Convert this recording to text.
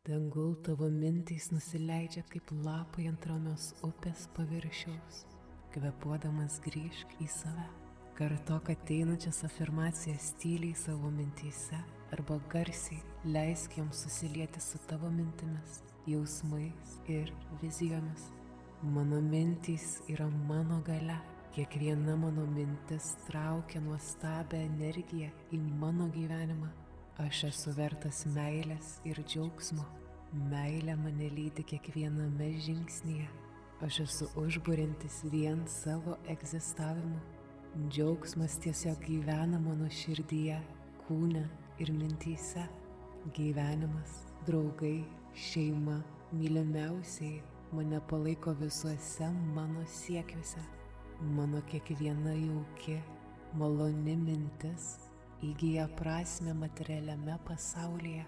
Dangul tavo mintys nusileidžia kaip lapai ant ramios upės paviršiaus. Kvėpuodamas grįžk į save. Kartok ateinančias afirmacijas tyliai savo mintyse arba garsiai leisk joms susilieti su tavo mintimis, jausmais ir vizijomis. Mano mintys yra mano galia. Kiekviena mano mintis traukia nuostabią energiją į mano gyvenimą. Aš esu vertas meilės ir džiaugsmo. Meilė mane lydi kiekviename žingsnyje. Aš esu užburiantis vien savo egzistavimu. Džiaugsmas tiesiog gyvena mano širdyje, kūne ir mintyse. Gyvenimas, draugai, šeima, mylimiausiai mane palaiko visuose mano siekiuose. Mano kiekviena jauki, maloni mintis įgyja prasmę materialiame pasaulyje.